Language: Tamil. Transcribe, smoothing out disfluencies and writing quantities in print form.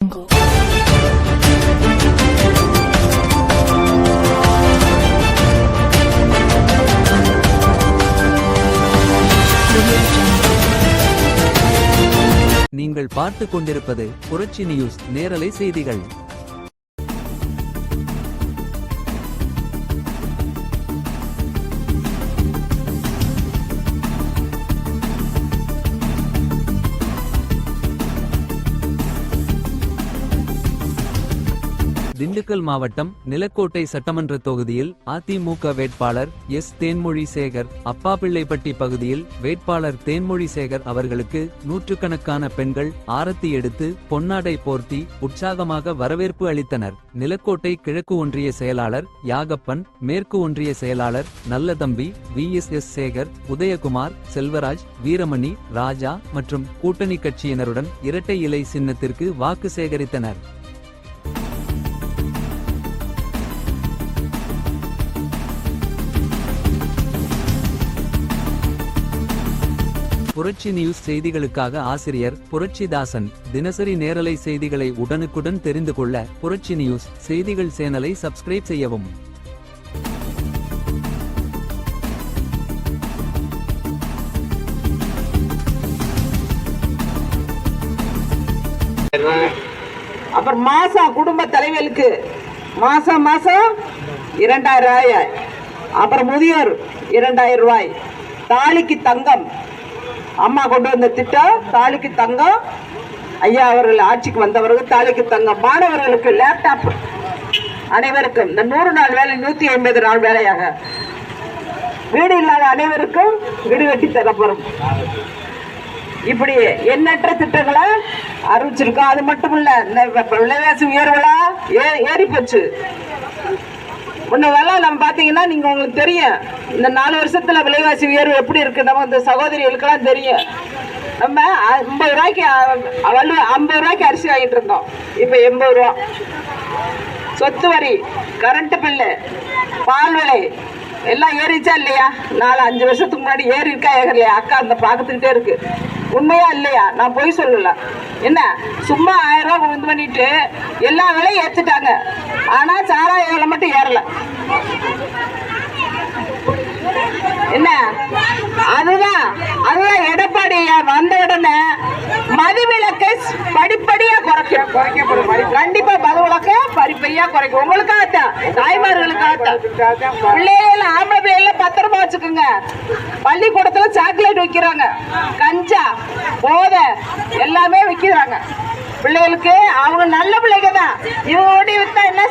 நீங்கள் பார்த்துக் கொண்டிருப்பது புரட்சி நியூஸ் நேரலை செய்திகள். திண்டுக்கல் மாவட்டம் நிலக்கோட்டை சட்டமன்ற தொகுதியில் அதிமுக வேட்பாளர் எஸ் தேன்மொழி சேகர், அப்பாபிள்ளைப்பட்டி பகுதியில் வேட்பாளர் தேன்மொழி சேகர் அவர்களுக்கு நூற்றுக்கணக்கான பெண்கள் ஆரத்தி எடுத்து பொன்னாடை போர்த்தி உற்சாகமாக வரவேற்பு அளித்தனர். நிலக்கோட்டை கிழக்கு ஒன்றிய செயலாளர் யாகப்பன், மேற்கு ஒன்றிய செயலாளர் நல்லதம்பி, VSS சேகர், உதயகுமார், செல்வராஜ், வீரமணி, ராஜா மற்றும் கூட்டணி கட்சியினருடன் இரட்டை இலை சின்னத்திற்கு வாக்கு சேகரித்தனர். புரட்சி நியூஸ் செய்திகளுக்காக ஆசிரியர் புரட்சிதாசன். தினசரி நேரலை செய்திகளை உடனுக்குடன் தெரிந்து கொள்ள புரட்சி நியூஸ் செய்திகள் சேனலை சப்ஸ்கிரைப் செய்யவும். அப்புறம் மாசம் குடும்ப தலைவர்களுக்கு மாசம் 2000 ரூபாய், அப்புறம் முதியோர் 2000 ரூபாய், தாலிக்கு தங்கம் அம்மா கொண்டு வந்த திட்டம், தாலிக்கு தங்கம். ஐயா அவர்கள் ஆட்சிக்கு வந்தவர்கள் தாலிக்கு தங்கம், மாணவர்களுக்கு லேப்டாப், அனைவருக்கும் இந்த 100 நாள் வேலை 150 நாள் வேலையாக, வீடு இல்லாத அனைவருக்கும் வீடு கட்டி தரப்படும். இப்படி எண்ணற்ற திட்டங்களை அறிவிச்சிருக்கோம். அது மட்டும் இல்ல, இந்த விலைவாசி உயர்வுலாம் ஏறி போச்சு. முன்னெல்லாம் நம்ம பாத்தீங்கன்னா நீங்க உங்களுக்கு தெரியும், இந்த 4 வருஷத்துல விலைவாசி உயர்வு எப்படி இருக்கு நம்ம இந்த சகோதரிகளுக்கெல்லாம் தெரியும். நம்ம 50 ரூபாய்க்கு 50 ரூபாய்க்கு அரிசி வாங்கிட்டு இருந்தோம், இப்ப 80 ரூபா. சொத்து வரி, கரண்ட் பில்லு, பால் விலை எல்லாம் ஏறிச்சா இல்லையா? 4-5 வருஷத்துக்கு முன்னாடி ஏறி இருக்கா ஏறலையா? அக்கா அந்த பார்த்துக்கிட்டே இருக்கு. உண்மையா இல்லையா? நான் போய் சொல்லல. என்ன சும்மா 1000 ரூபாய் இது பண்ணிட்டு எல்லா விலையும் ஏத்துட்டாங்க, ஆனா சாராய விலை மட்டும் ஏறல. என்ன அதுதான் எடப்பாடி வந்த உடனே மதுவிலக்கை படிப்படியா குறைக்கப்படும். கண்டிப்பா மதுவிலக்க படிப்படியா குறைக்கும். உங்களுக்காகத்தான், தாய்மார்களுக்காகத்தான். பிள்ளைகள் ஆம்பளை பிள்ளைல பத்திரமா வச்சுக்கோங்க. பள்ளிக்கூடத்துல சாக்லேட் விற்கிறாங்க, கஞ்சா, போதை எல்லாமே விற்கிறாங்க. பிள்ளைகளுக்கு அவங்க நல்ல பிள்ளைங்க தான். இவங்க ஓடி வித்தா என்ன